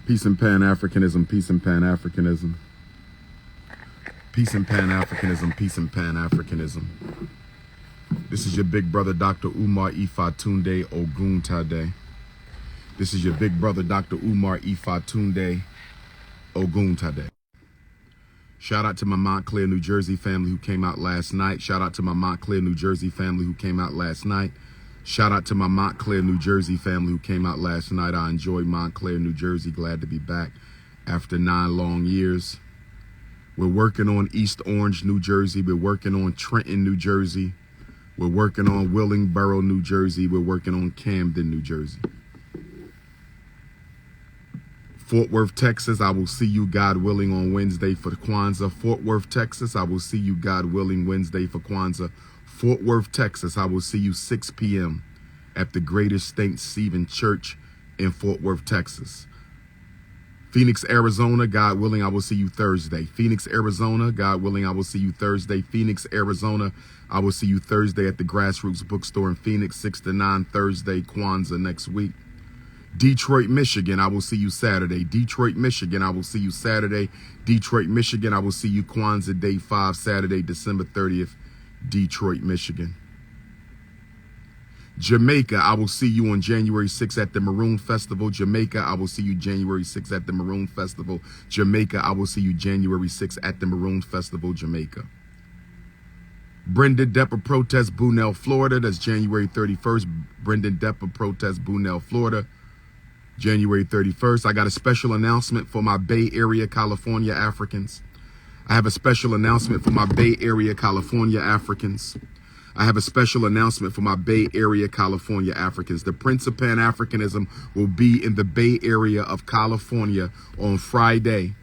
Peace and Pan-Africanism, peace and Pan-Africanism. Peace and Pan-Africanism, peace and Pan-Africanism. This is your big brother, Dr.Umar Ifatunde Oguntade. This is your big brother, Dr.Umar Ifatunde Oguntade. Shout out to my Montclair, New Jersey family who came out last night. Shout out to my Montclair, New Jersey family who came out last night. Shout out to my Montclair, New Jersey family who came out last night. I enjoyed Montclair, New Jersey. Glad to be back after 9 long years. We're working on East Orange, New Jersey. We're working on Trenton, New Jersey. We're working on Willingboro, New Jersey. We're working on Camden, New Jersey. Fort Worth, Texas, I will see you, God willing, on Wednesday for Kwanzaa. Fort Worth, Texas, I will see you, God willing, Wednesday for Kwanzaa. Fort Worth, Texas, I will see you 6 p.m. at the Greatest St. Stephen Church in Fort Worth, Texas. Phoenix, Arizona, God willing, I will see you Thursday. Phoenix, Arizona, God willing, I will see you Thursday. Phoenix, Arizona, I will see you Thursday at the Grassroots Bookstore in Phoenix, 6 to 9 Thursday, Kwanzaa next week. Detroit, Michigan, I will see you Saturday. Detroit, Michigan, I will see you Saturday. Detroit, Michigan, I will see you Kwanzaa Day 5, Saturday, December 30th, Detroit, Michigan. Jamaica, I will see you on January 6th at the Maroon Festival. Jamaica, I will see you January 6th at the Maroon Festival. Jamaica, I will see you January 6th at the Maroon Festival, Jamaica. Brendan Depper protest Bunnell, Florida. That's January 31st. Brendan Depper protest Bunnell, Florida. January 31st. I got a special announcement for my Bay Area, California Africans. I have a special announcement for my Bay Area, California Africans. I have a special announcement for my Bay Area, California Africans. The Prince of Pan-Africanism will be in the Bay Area of California on Friday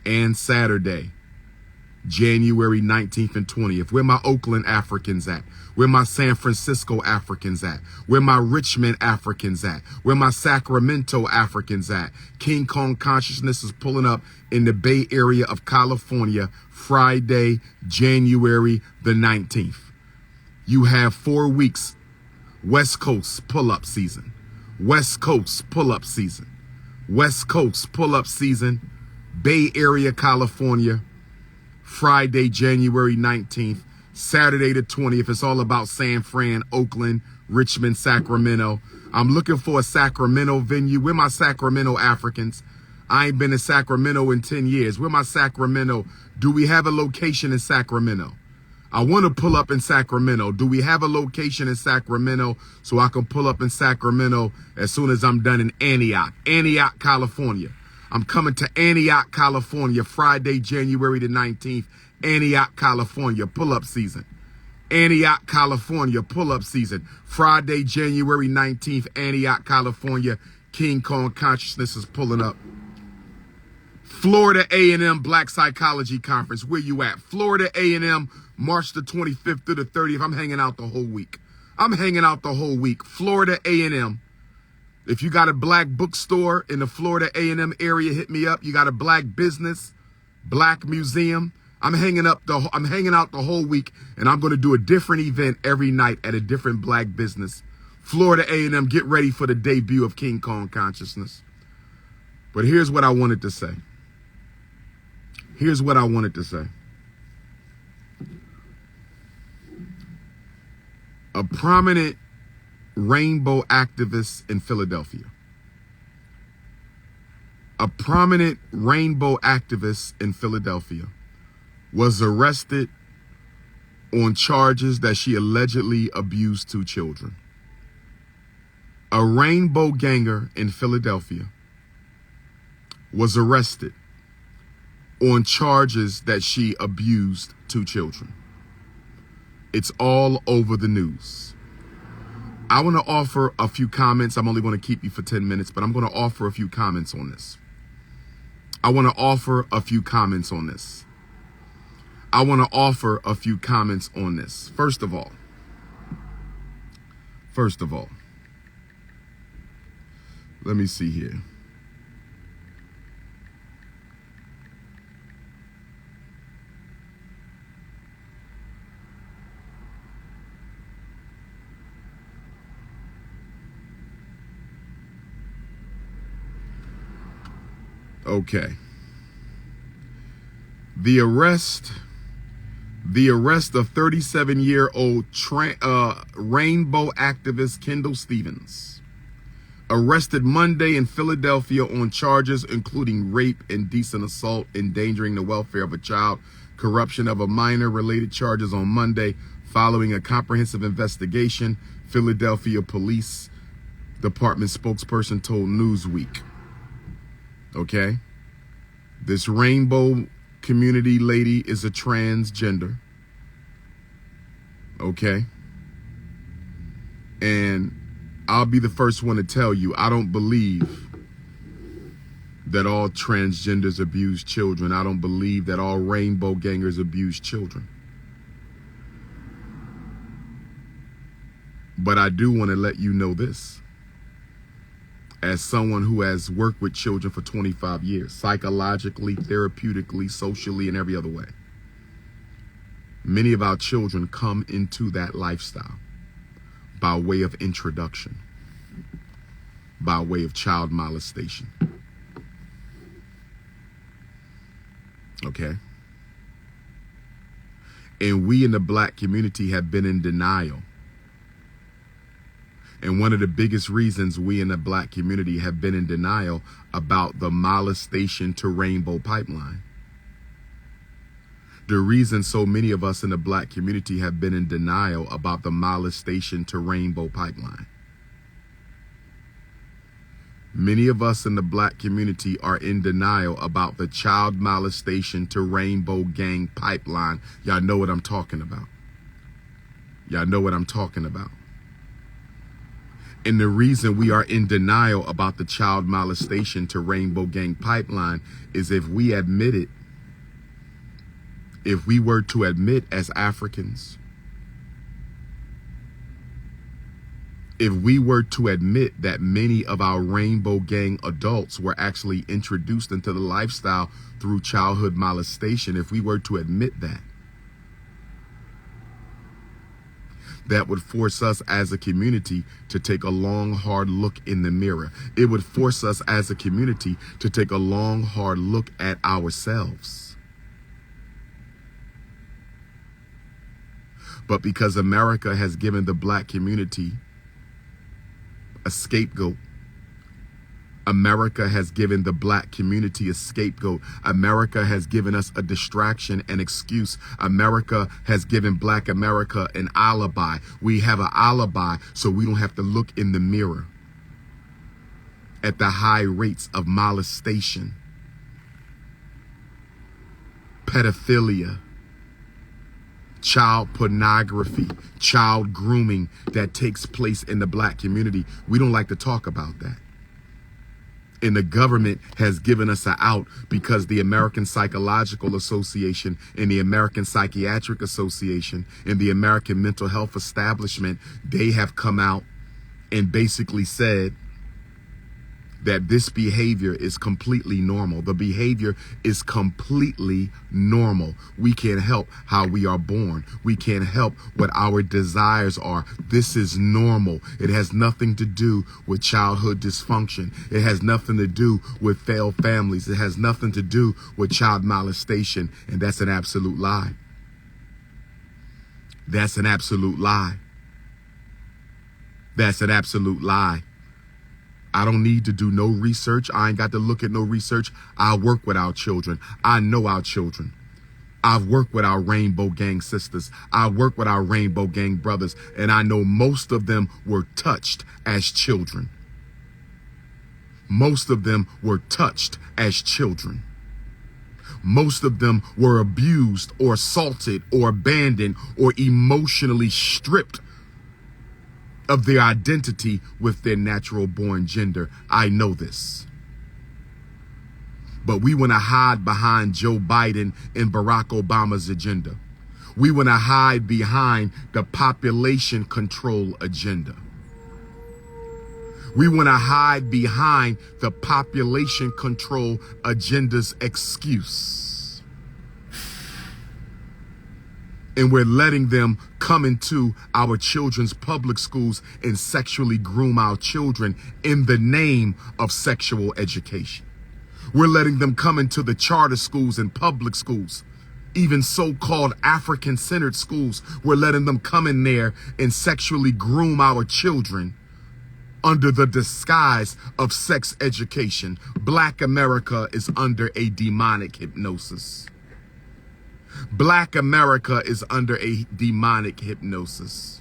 and Saturday, January 19th and 20th. Where my Oakland Africans at? Where my San Francisco Africans at? Where my Richmond Africans at? Where my Sacramento Africans at? King Kong Consciousness is pulling up in the Bay Area of California Friday, January the 19th. You have 4 weeks. West Coast pull-up season. West Coast pull-up season. West Coast pull-up season. Bay Area, California. Friday, January 19th. Saturday the 20th. It's all about San Fran, Oakland, Richmond, Sacramento. I'm looking for a Sacramento venue. Where my Sacramento Africans? I ain't been in Sacramento in 10 years. Where my Sacramento? Do we have a location in Sacramento? I want to pull up in Sacramento. Do we have a location in Sacramento so I can pull up in Sacramento as soon as I'm done in Antioch, California? I'm coming to Antioch, California, Friday, January the 19th, Antioch, California, pull-up season. Antioch, California, pull-up season. Friday, January 19th, Antioch, California, King Kong Consciousness is pulling up. Florida A&M Black Psychology Conference, where you at? Florida A&M, March the 25th through the 30th. I'm hanging out the whole week. Florida A&M. If you got a black bookstore in the Florida A&M area, hit me up. You got a black business, black museum. I'm hanging out the whole week, and I'm going to do a different event every night at a different black business. Florida A&M, get ready for the debut of King Kong Consciousness. But here's what I wanted to say. A prominent rainbow activist in Philadelphia. A prominent rainbow activist in Philadelphia was arrested on charges that she allegedly abused 2 children. A rainbow ganger in Philadelphia was arrested on charges that she abused 2 children. It's all over the news. I want to offer a few comments. I'm only going to keep you for 10 minutes, but I'm going to offer a few comments on this. First of all, let me see here. Okay. The arrest of 37-year-old rainbow activist Kendall Stevens, arrested Monday in Philadelphia on charges including rape, indecent assault, endangering the welfare of a child, corruption of a minor. Related charges on Monday following a comprehensive investigation, Philadelphia Police Department spokesperson told Newsweek. Okay? This rainbow community lady is a transgender. Okay? And I'll be the first one to tell you, I don't believe that all transgenders abuse children. I don't believe that all rainbow gangers abuse children. But I do want to let you know this. As someone who has worked with children for 25 years, psychologically, therapeutically, socially, and every other way, many of our children come into that lifestyle by way of introduction, by way of child molestation. Okay? And we in the black community have been in denial. And one of the biggest reasons we in the black community have been in denial about the molestation to rainbow pipeline. The reason so many of us in the black community have been in denial about the molestation to rainbow pipeline. Many of us in the black community are in denial about the child molestation to rainbow gang pipeline. Y'all know what I'm talking about. Y'all know what I'm talking about. And the reason we are in denial about the child molestation to rainbow gang pipeline is if we admit it, if we were to admit as Africans, if we were to admit that many of our rainbow gang adults were actually introduced into the lifestyle through childhood molestation, if we were to admit that, that would force us as a community to take a long, hard look in the mirror. It would force us as a community to take a long, hard look at ourselves. But because America has given the black community a scapegoat, America has given the black community a scapegoat. America has given us a distraction, an excuse. America has given black America an alibi. We have an alibi so we don't have to look in the mirror at the high rates of molestation, pedophilia, child pornography, child grooming that takes place in the black community. We don't like to talk about that. And the government has given us an out because the American Psychological Association and the American Psychiatric Association and the American Mental Health Establishment, they have come out and basically said that this behavior is completely normal. The behavior is completely normal. We can't help how we are born. We can't help what our desires are. This is normal. It has nothing to do with childhood dysfunction. It has nothing to do with failed families. It has nothing to do with child molestation. And that's an absolute lie. That's an absolute lie. That's an absolute lie. I don't need to do no research. I ain't got to look at no research. I work with our children. I know our children. I've worked with our rainbow gang sisters. I work with our rainbow gang brothers. And I know most of them were touched as children. Most of them were touched as children. Most of them were abused or assaulted or abandoned or emotionally stripped of their identity with their natural born gender. I know this. But we want to hide behind Joe Biden and Barack Obama's agenda. We want to hide behind the population control agenda. We want to hide behind the population control agenda's excuse. And we're letting them come into our children's public schools and sexually groom our children in the name of sexual education. We're letting them come into the charter schools and public schools, even so-called African-centered schools. We're letting them come in there and sexually groom our children under the disguise of sex education. Black America is under a demonic hypnosis. Black America is under a demonic hypnosis.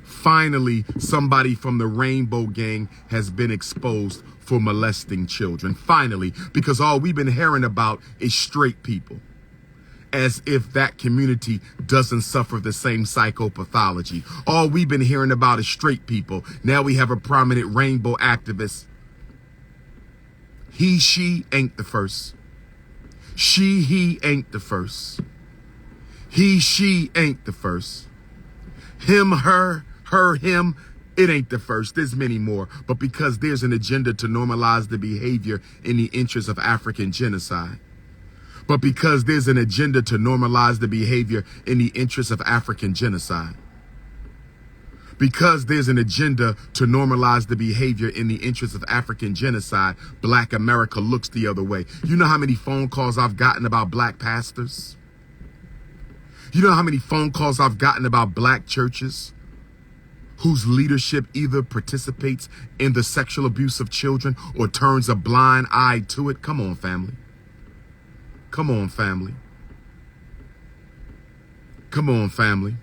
Finally, somebody from the Rainbow Gang has been exposed for molesting children. Finally, because all we've been hearing about is straight people. As if that community doesn't suffer the same psychopathology. All we've been hearing about is straight people. Now we have a prominent rainbow activist. He, she ain't the first. She, he ain't the first. He, she ain't the first. Him, her, him, it ain't the first. There's many more. But because there's an agenda to normalize the behavior in the interest of African genocide. But because there's an agenda to normalize the behavior in the interest of African genocide. Because there's an agenda to normalize the behavior in the interest of African genocide, Black America looks the other way. You know how many phone calls I've gotten about black pastors? You know how many phone calls I've gotten about black churches whose leadership either participates in the sexual abuse of children or turns a blind eye to it? Come on, family. Come on, family. Come on, family.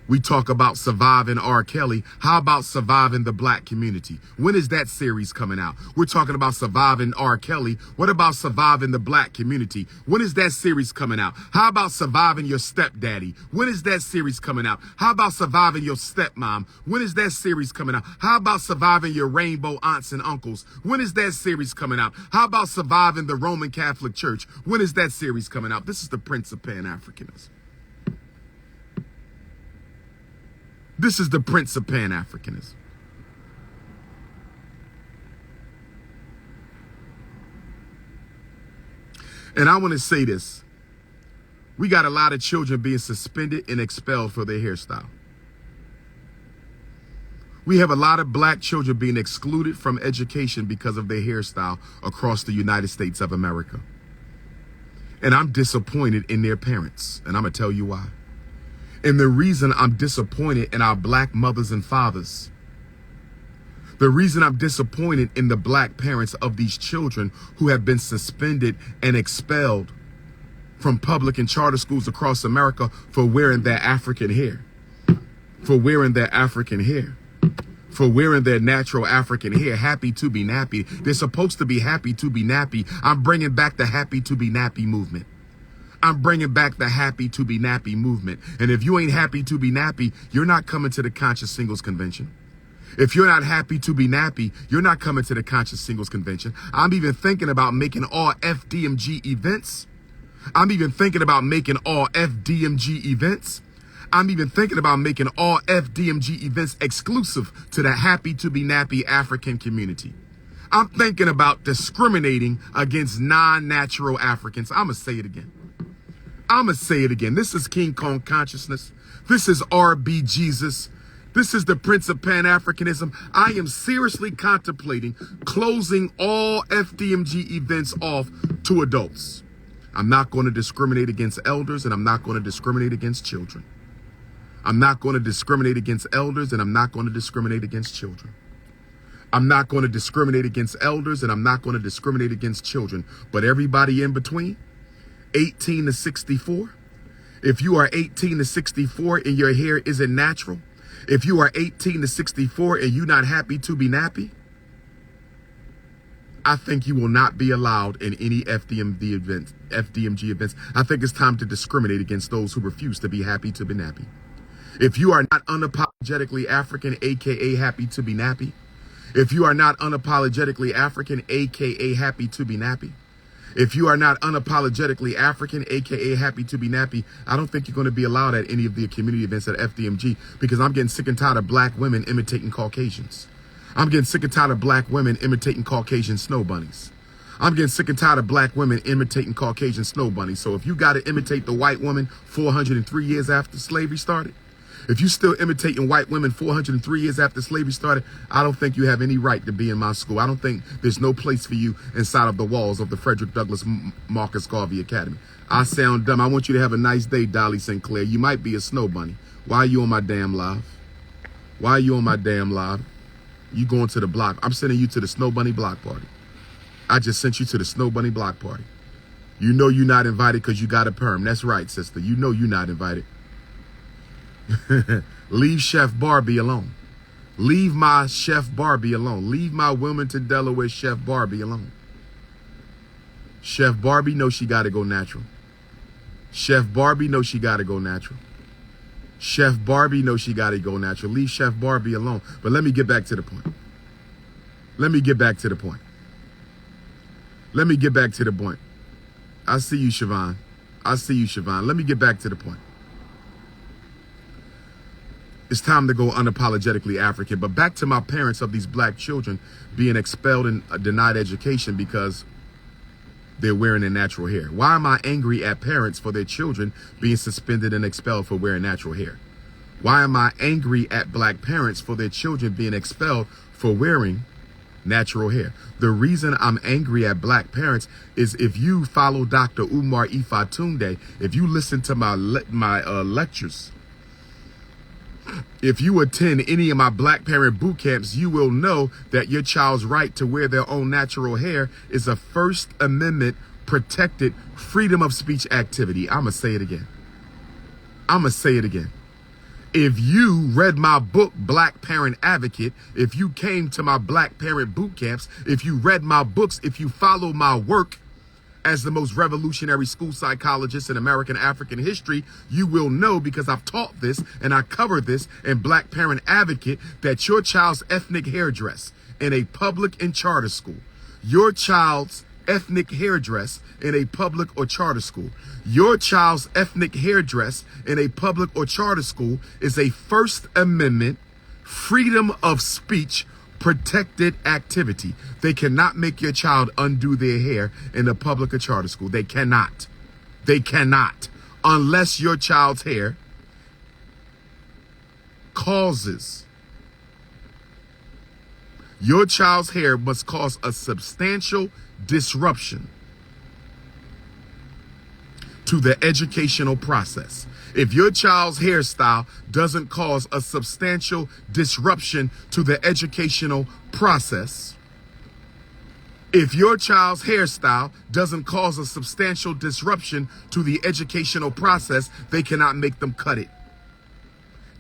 We talk about surviving R. Kelly. How about surviving the black community? When is that series coming out? We're talking about surviving R. Kelly. What about surviving the black community? When is that series coming out? How about surviving your stepdaddy? When is that series coming out? How about surviving your stepmom? When is that series coming out? How about surviving your rainbow aunts and uncles? When is that series coming out? How about surviving the Roman Catholic Church? When is that series coming out? This is the Prince of Pan-Africanism. This is the Prince of Pan-Africanism. And I want to say this. We got a lot of children being suspended and expelled for their hairstyle. We have a lot of black children being excluded from education because of their hairstyle across the United States of America. And I'm disappointed in their parents. And I'm going to tell you why. And the reason I'm disappointed in our black mothers and fathers, the reason I'm disappointed in the black parents of these children who have been suspended and expelled from public and charter schools across America for wearing their African hair, for wearing their African hair, for wearing their natural African hair, happy to be nappy. They're supposed to be happy to be nappy. I'm bringing back the happy to be nappy movement. I'm bringing back the happy to be nappy movement. And if you ain't happy to be nappy, you're not coming to the Conscious Singles Convention. If you're not happy to be nappy, you're not coming to the Conscious Singles Convention. I'm even thinking about making all FDMG events. I'm even thinking about making all FDMG events. I'm even thinking about making all FDMG events exclusive to the happy to be nappy African community. I'm thinking about discriminating against non-natural Africans. I'm going to say it again. I'm going to say it again. This is King Kong Consciousness. This is RB Jesus. This is the Prince of Pan-Africanism. I am seriously contemplating closing all FDMG events off to adults. I'm not going to discriminate against elders, and I'm not going to discriminate against children. I'm not going to discriminate against elders, and I'm not going to discriminate against children. I'm not going to discriminate against elders, and I'm not going to discriminate against children. But everybody in between, 18 to 64. If you are 18 to 64 and your hair isn't natural, if you are 18 to 64 and you're not happy to be nappy, I think you will not be allowed in any FDMG events. I think it's time to discriminate against those who refuse to be happy to be nappy. If you are not unapologetically African, aka happy to be nappy, if you are not unapologetically African, aka happy to be nappy, if you are not unapologetically African, aka happy to be nappy, I don't think you're going to be allowed at any of the community events at FDMG, because I'm getting sick and tired of black women imitating Caucasians. I'm getting sick and tired of black women imitating Caucasian snow bunnies. I'm getting sick and tired of black women imitating Caucasian snow bunnies. So if you got to imitate the white woman 403 years after slavery started, If you still imitating white women 403 years after slavery started, I don't think you have any right to be in my school. I don't think there's no place for you inside of the walls of the Frederick Douglass Marcus Garvey Academy. I sound dumb. I want you to have a nice day, Dolly Sinclair. You might be a snow bunny. Why are you on my damn live? Why are you on my damn live? You going to the block. I'm sending you to the Snow Bunny block party. I just sent you to the Snow Bunny block party. You know you're not invited because you got a perm. That's right, sister. You know you're not invited. Leave Chef Barbie alone. Leave my Chef Barbie alone. Leave my Wilmington, Delaware Chef Barbie alone. Chef Barbie knows she got to go natural. Chef Barbie knows she got to go natural. Chef Barbie knows she got to go natural. Leave Chef Barbie alone. But let me get back to the point. Let me get back to the point. Let me get back to the point. I see you, Siobhan. I see you, Siobhan. Let me get back to the point. It's time to go unapologetically African. But back to my parents of these black children being expelled and denied education because they're wearing their natural hair. Why am I angry at parents for their children being suspended and expelled for wearing natural hair? Why am I angry at black parents for their children being expelled for wearing natural hair? The reason I'm angry at black parents is if you follow Dr. Umar Ifatunde, if you listen to my lectures, if you attend any of my black parent boot camps, you will know that your child's right to wear their own natural hair is a First Amendment protected freedom of speech activity. I'm going to say it again. I'm going to say it again. If you read my book, Black Parent Advocate, if you came to my black parent boot camps, if you read my books, if you follow my work as the most revolutionary school psychologist in American African history, you will know, because I've taught this and I cover this in Black Parent Advocate, that your child's ethnic hairdress in a public and charter school, your child's ethnic hairdress in a public or charter school, your child's ethnic hairdress in a public or charter school is a First Amendment freedom of speech protected activity. They cannot make your child undo their hair in a public or charter school. They cannot. They cannot. Unless your child's hair causes, your child's hair must cause a substantial disruption to the educational process. If your child's hairstyle doesn't cause a substantial disruption to the educational process, if your child's hairstyle doesn't cause a substantial disruption to the educational process, they cannot make them cut it.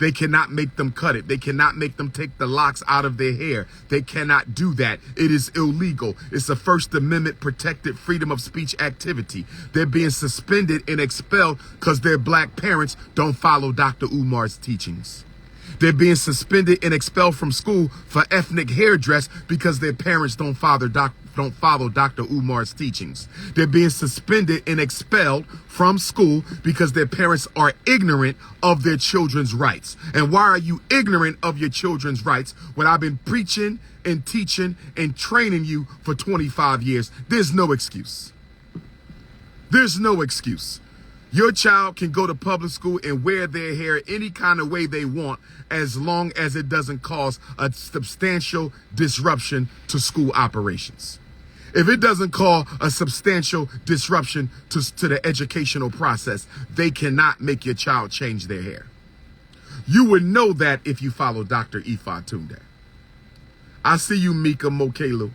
They cannot make them cut it. They cannot make them take the locks out of their hair. They cannot do that. It is illegal. It's a First Amendment protected freedom of speech activity. They're being suspended and expelled because their black parents don't follow Dr. Umar's teachings. They're being suspended and expelled from school for ethnic hairdress because their parents don't follow Dr. Umar's teachings. They're being suspended and expelled from school because their parents are ignorant of their children's rights. And why are you ignorant of your children's rights when I've been preaching and teaching and training you for 25 years? There's no excuse. There's no excuse. Your child can go to public school and wear their hair any kind of way they want, as long as it doesn't cause a substantial disruption to school operations. If it doesn't cause a substantial disruption to the educational process, they cannot make your child change their hair. You would know that if you follow Dr. Ifatunde. I see you, Mika Mokelu.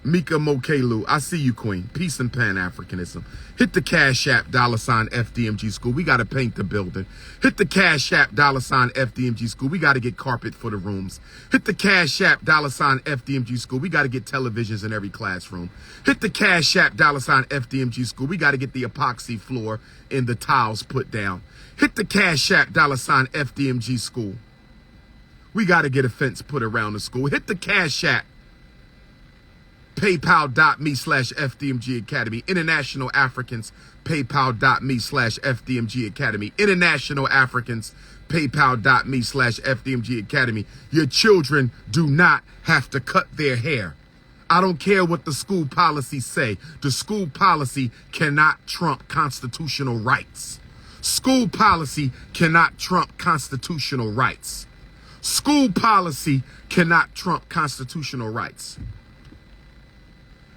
Mika Mokelu, I see you, Queen. Peace and Pan-Africanism. Hit the Cash App, $FDMG School. We got to paint the building. Hit the Cash App, $FDMG School. We got to get carpet for the rooms. Hit the Cash App, $FDMG School. We got to get televisions in every classroom. Hit the Cash App, $FDMG School. We got to get the epoxy floor and the tiles put down. Hit the Cash App, $FDMG School. We got to get a fence put around the school. Hit the Cash App. PayPal.me/FDMG Academy. International Africans, PayPal.me/FDMG Academy. International Africans, PayPal.me/FDMG Academy. Your children do not have to cut their hair. I don't care what the school policies say. The school policy cannot trump constitutional rights. School policy cannot trump constitutional rights. School policy cannot trump constitutional rights.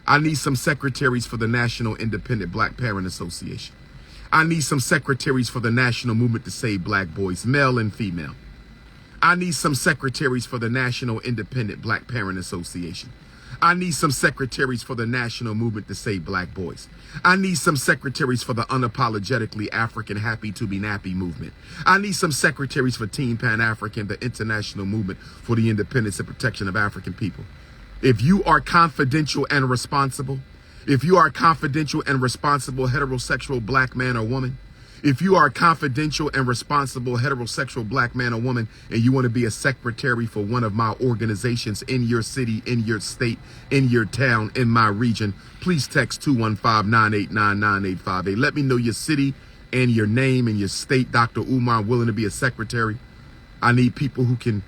I need some secretaries for the National Independent Black Parent Association. I need some secretaries for the National Movement to Save Black Boys, male and female. I need some secretaries for the National Independent Black Parent Association. I need some secretaries for the National Movement to Save Black Boys. I need some secretaries for the Unapologetically African Happy to Be Nappy movement. I need some secretaries for Team Pan-African, the international movement for the independence and protection of African people. If you are confidential and responsible, if you are a confidential and responsible heterosexual black man or woman, if you are a confidential and responsible heterosexual black man or woman, and you want to be a secretary for one of my organizations in your city, in your state, in your town, in my region, please text 215-989-9858. Let me know your city and your name and your state. Dr. Umar, I'm willing to be a secretary. I need people who can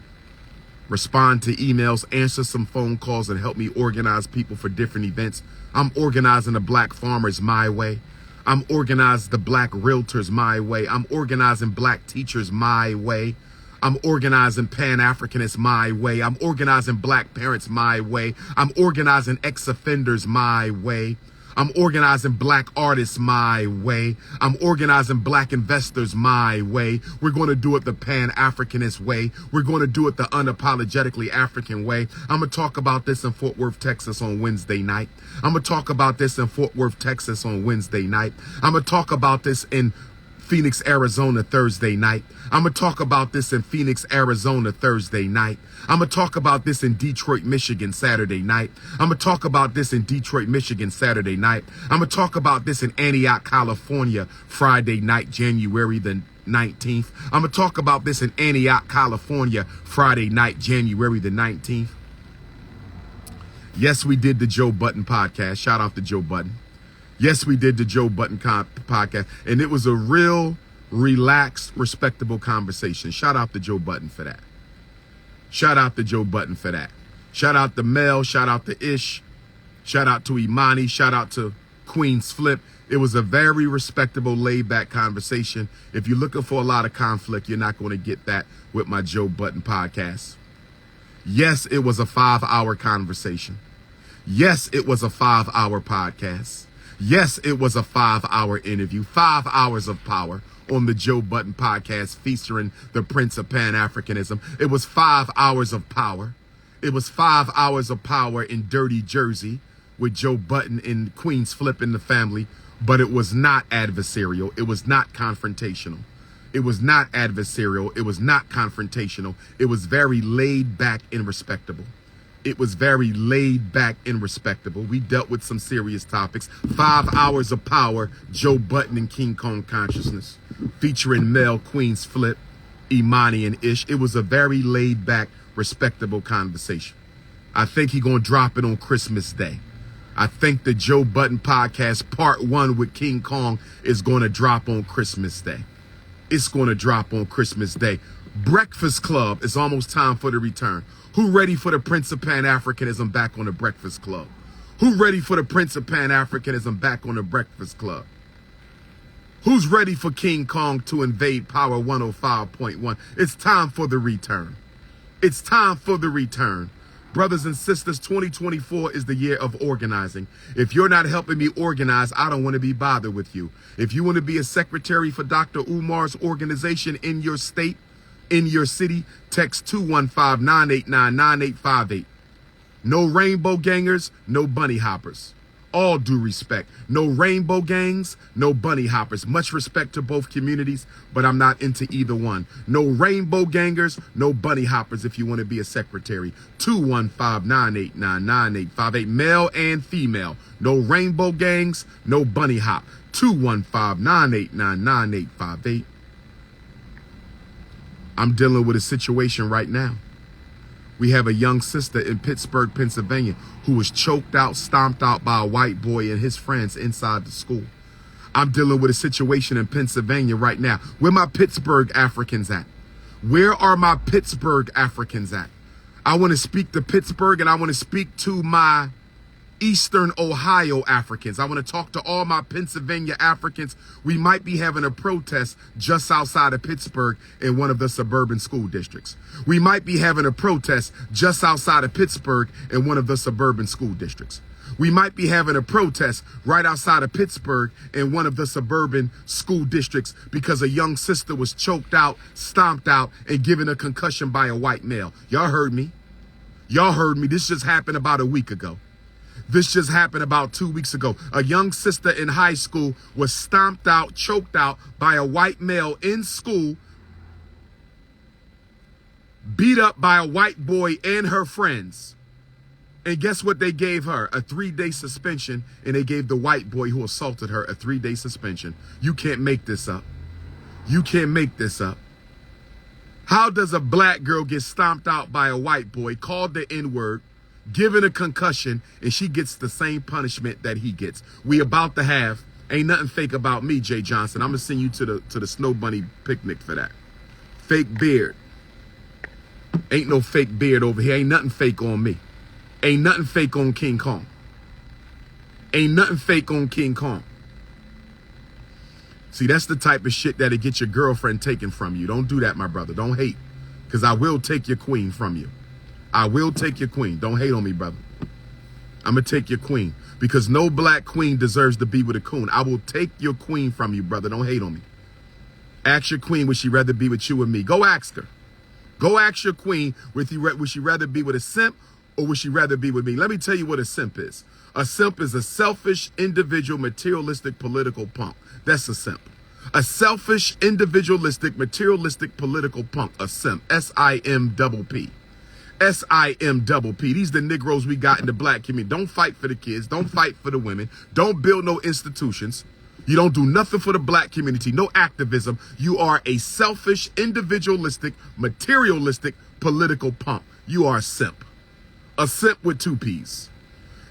respond to emails, answer some phone calls, and help me organize people for different events. I'm organizing the Black Farmers my way. I'm organizing the Black Realtors my way. I'm organizing Black teachers my way. I'm organizing Pan-Africanists my way. I'm organizing Black parents my way. I'm organizing ex-offenders my way. I'm organizing Black artists my way. I'm organizing Black investors my way. We're going to do it the Pan-Africanist way. We're going to do it the unapologetically African way. I'm going to talk about this in Fort Worth, Texas on Wednesday night. I'm going to talk about this in Fort Worth, Texas on Wednesday night. I'm going to talk about this in Phoenix, Arizona, Thursday night. I'm going to talk about this in Phoenix, Arizona, Thursday night. I'm going to talk about this in Detroit, Michigan, Saturday night. I'm going to talk about this in Detroit, Michigan, Saturday night. I'm going to talk about this in Antioch, California, Friday night, January the 19th. I'm going to talk about this in Antioch, California, Friday night, January the 19th. Yes, we did the Joe Budden podcast. Shout out to Joe Budden. Yes, we did the Joe Budden podcast, and it was a real, relaxed, respectable conversation. Shout out to Joe Budden for that. Shout out to Joe Budden for that. Shout out to Mel. Shout out to Ish. Shout out to Imani. Shout out to Queen's Flip. It was a very respectable, laid-back conversation. If you're looking for a lot of conflict, you're not going to get that with my Joe Budden podcast. Yes, it was a 5-hour conversation. Yes, it was a 5-hour podcast. Yes, it was a 5-hour interview, 5 hours of power on the Joe Budden podcast featuring the Prince of Pan-Africanism. It was 5 hours of power. It was 5 hours of power in Dirty Jersey with Joe Budden and Queen's Flip in the family, but it was not adversarial. It was not confrontational. It was not adversarial. It was not confrontational. It was very laid back and respectable. It was very laid back and respectable. We dealt with some serious topics. 5 hours of power, Joe Budden and King Kong Consciousness, featuring Mel, Queen's Flip, Imani, and Ish. It was a very laid back, respectable conversation. I think he's going to drop it on Christmas Day. I think the Joe Budden podcast part 1 with King Kong is going to drop on Christmas Day. It's going to drop on Christmas Day. Breakfast Club, it's almost time for the return. Who ready for the Prince of Pan-Africanism back on the Breakfast Club? Who ready for the Prince of Pan-Africanism back on the Breakfast Club? Who's ready for King Kong to invade Power 105.1? It's time for the return. It's time for the return. Brothers and sisters, 2024 is the year of organizing. If you're not helping me organize, I don't want to be bothered with you. If you want to be a secretary for Dr. Umar's organization in your state, in your city, text 215-989-9858. No rainbow gangers, no bunny hoppers. All due respect. No rainbow gangs, no bunny hoppers. Much respect to both communities, but I'm not into either one. No rainbow gangers, no bunny hoppers if you want to be a secretary. 215-989-9858. Male and female. No rainbow gangs, no bunny hop. 215-989-9858. I'm dealing with a situation right now. We have a young sister in Pittsburgh, Pennsylvania, who was choked out, stomped out by a white boy and his friends inside the school. I'm dealing with a situation in Pennsylvania right now. Where my Pittsburgh Africans at? Where are my Pittsburgh Africans at? I want to speak to Pittsburgh, and I want to speak to my Eastern Ohio Africans. I want to talk to all my Pennsylvania Africans. We might be having a protest just outside of Pittsburgh in one of the suburban school districts. We might be having a protest just outside of Pittsburgh in one of the suburban school districts. We might be having a protest right outside of Pittsburgh in one of the suburban school districts because a young sister was choked out, stomped out, and given a concussion by a white male. Y'all heard me. Y'all heard me. This just happened about a week ago. This just happened about 2 weeks ago. A young sister in high school was stomped out, choked out by a white male in school, beat up by a white boy and her friends. And guess what they gave her? A 3-day suspension, and they gave the white boy who assaulted her a 3-day suspension. You can't make this up. You can't make this up. How does a black girl get stomped out by a white boy, called the N-word, given a concussion, and she gets the same punishment that he gets? We about to have, ain't nothing fake about me, Jay Johnson. I'm gonna send you to the Snow Bunny picnic for that. Fake beard. Ain't no fake beard over here. Ain't nothing fake on me. Ain't nothing fake on King Kong. Ain't nothing fake on King Kong. See, that's the type of shit that'll get your girlfriend taken from you. Don't do that, my brother. Don't hate, because I will take your queen from you. I will take your queen. Don't hate on me, brother. I'm going to take your queen, because no black queen deserves to be with a coon. I will take your queen from you, brother. Don't hate on me. Ask your queen, would she rather be with you or me? Go ask her. Go ask your queen, would she rather be with a simp or would she rather be with me? Let me tell you what a simp is. A simp is a selfish, individual, materialistic, political punk. That's a simp. A selfish, individualistic, materialistic, political punk. A simp. S-I-M-double-P. S-I-M-double-P. These the Negroes we got in the black community. Don't fight for the kids. Don't fight for the women. Don't build no institutions. You don't do nothing for the black community. No activism. You are a selfish, individualistic, materialistic, political punk. You are a simp. A simp with 2 P's.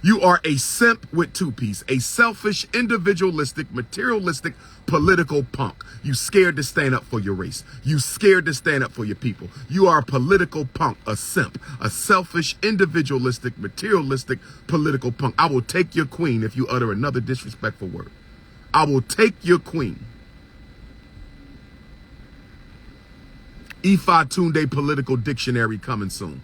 You are a simp with 2 P's. A selfish, individualistic, materialistic, political punk. You scared to stand up for your race. You scared to stand up for your people. You are a political punk, a simp, a selfish, individualistic, materialistic, political punk. I will take your queen if you utter another disrespectful word. I will take your queen. Ifa Tunde political dictionary coming soon.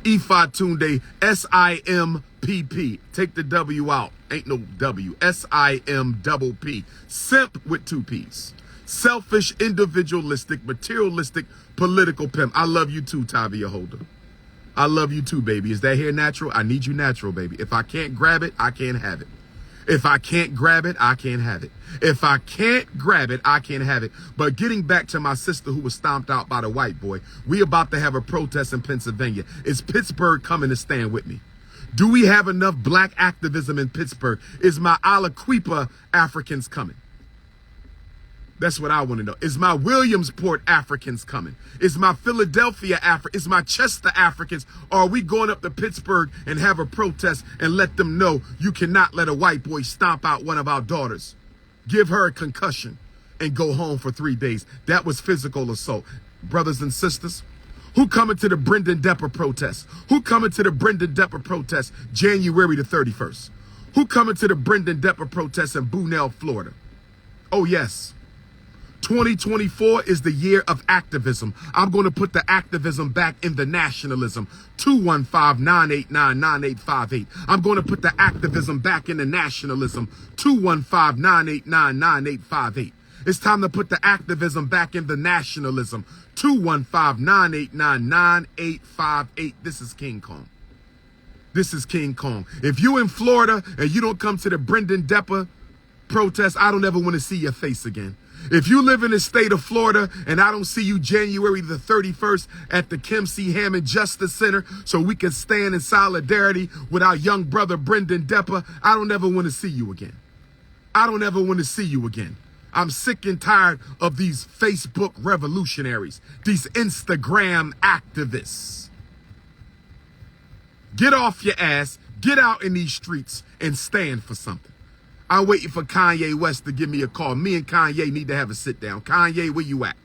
Ifa Tunde, S-I-M-P-P. Take the W out. Ain't no W. S-I-M-double-P. Simp with 2 P's. Selfish, individualistic, materialistic, political pimp. I love you too, Tavia Holder. I love you too, baby. Is that hair natural? I need you natural, baby. If I can't grab it, I can't have it. If I can't grab it, I can't have it. If I can't grab it, I can't have it. But getting back to my sister who was stomped out by the white boy, we about to have a protest in Pennsylvania. Is Pittsburgh coming to stand with me? Do we have enough black activism in Pittsburgh? Is my Aliquippa Africans coming? That's what I want to know. Is my Williamsport Africans coming? Is my Philadelphia Is my Chester Africans? Or are we going up to Pittsburgh and have a protest and let them know you cannot let a white boy stomp out one of our daughters, give her a concussion, and go home for 3 days? That was physical assault. Brothers and sisters, who coming to the Brendan Depper protest? Who coming to the Brendan Depper protest January the 31st? Who coming to the Brendan Depper protest in Bunell, Florida? Oh, yes. 2024 is the year of activism. I'm going to put the activism back in the nationalism. 215-989-9858. I'm going to put the activism back in the nationalism. 215-989-9858. It's time to put the activism back in the nationalism. 215-989-9858. This is King Kong. This is King Kong. If you in Florida and you don't come to the Brendan Depper protest, I don't ever want to see your face again. If you live in the state of Florida and I don't see you January the 31st at the Kim C. Hammond Justice Center so we can stand in solidarity with our young brother Brendan Depper, I don't ever want to see you again. I don't ever want to see you again. I'm sick and tired of these Facebook revolutionaries, these Instagram activists. Get off your ass, get out in these streets and stand for something. I'm waiting for Kanye West to give me a call. Me and Kanye need to have a sit down. Kanye, where you at?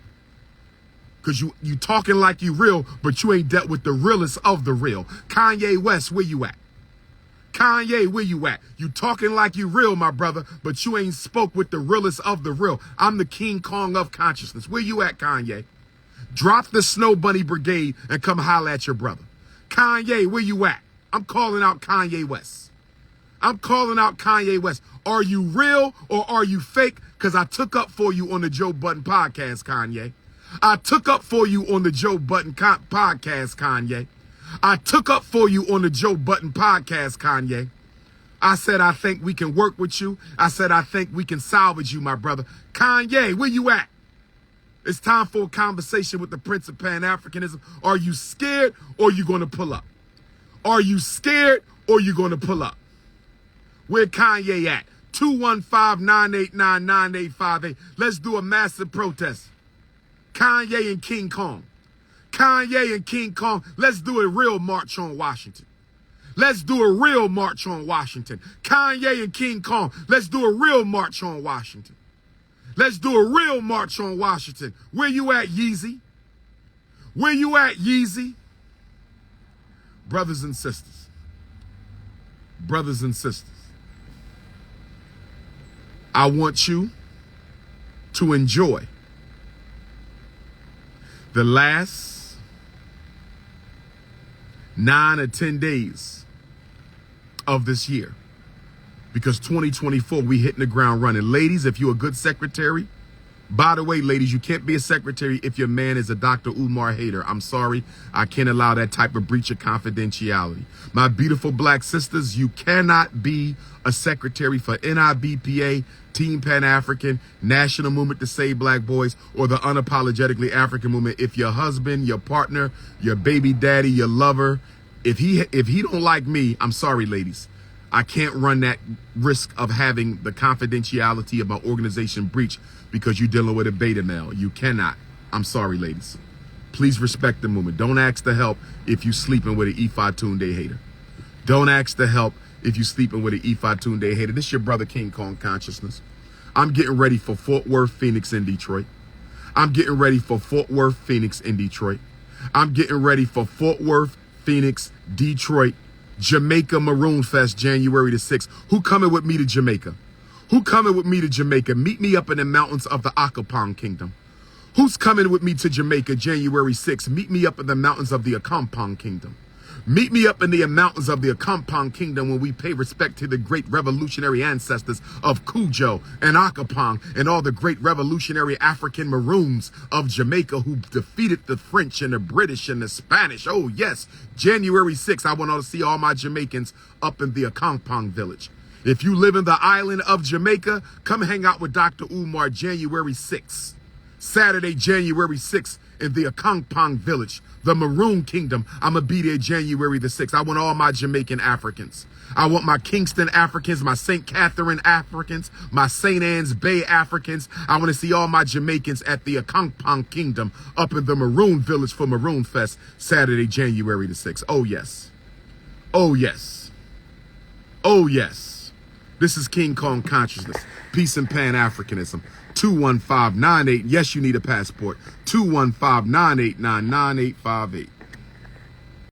Because you talking like you real, but you ain't dealt with the realest of the real. Kanye West, where you at? Kanye, where you at? You talking like you real, my brother, but you ain't spoke with the realest of the real. I'm the King Kong of consciousness. Where you at, Kanye? Drop the Snow Bunny Brigade and come holler at your brother. Kanye, where you at? I'm calling out Kanye West. I'm calling out Kanye West. Are you real or are you fake? Because I took up for you on the Joe Budden podcast, Kanye. I took up for you on the Joe Budden podcast, Kanye. I took up for you on the Joe Budden podcast, Kanye. I said, I think we can work with you. I said, I think we can salvage you, my brother. Kanye, where you at? It's time for a conversation with the Prince of Pan-Africanism. Are you scared or you going to pull up? Are you scared or you going to pull up? Where Kanye at? 215-989-9858. Let's do a massive protest. Kanye and King Kong. Kanye and King Kong. Let's do a real march on Washington. Let's do a real march on Washington. Kanye and King Kong. Let's do a real march on Washington. Let's do a real march on Washington. Where you at, Yeezy? Where you at, Yeezy? Brothers and sisters. Brothers and sisters. I want you to enjoy the last 9 or 10 days of this year, because 2024, we hitting the ground running. Ladies, if you're a good secretary, by the way, ladies, you can't be a secretary if your man is a Dr.Umar hater. I'm sorry. I can't allow that type of breach of confidentiality. My beautiful black sisters, you cannot be a secretary for NIBPA, Team Pan-African, National Movement to Save Black Boys, or the Unapologetically African Movement if your husband, your partner, your baby daddy, your lover, if he don't like me, I'm sorry, ladies. I can't run that risk of having the confidentiality of my organization breached because you're dealing with a beta male. You cannot. I'm sorry, ladies. Please respect the movement. Don't ask to help if you sleeping with an Ifa Tunde hater. Don't ask to help if you sleeping with an Ifa Tunde hater. This is your brother King Kong Consciousness. I'm getting ready for Fort Worth, Phoenix, and Detroit. I'm getting ready for Fort Worth, Phoenix, and Detroit. I'm getting ready for Fort Worth, Phoenix, Detroit, Jamaica Maroon Fest, January the 6th. Who coming with me to Jamaica? Who coming with me to Jamaica? Meet me up in the mountains of the Akapong Kingdom. Who's coming with me to Jamaica, January 6th? Meet me up in the mountains of the Akampong Kingdom. Meet me up in the mountains of the Akampong Kingdom when we pay respect to the great revolutionary ancestors of Cujo and Akapong and all the great revolutionary African Maroons of Jamaica who defeated the French and the British and the Spanish. Oh, yes, January 6th, I want to see all my Jamaicans up in the Akampong village. If you live in the island of Jamaica, come hang out with Dr. Umar January 6th. Saturday, January 6th in the Akampong village, the Maroon Kingdom. I'm going to be there January the 6th. I want all my Jamaican Africans. I want my Kingston Africans, my St. Catherine Africans, my St. Anne's Bay Africans. I want to see all my Jamaicans at the Akampong Kingdom up in the Maroon Village for Maroon Fest, Saturday, January the 6th. Oh, yes. Oh, yes. Oh, yes. This is King Kong Consciousness, Peace and Pan-Africanism. 215-98, yes, you need a passport. 215-989-9858.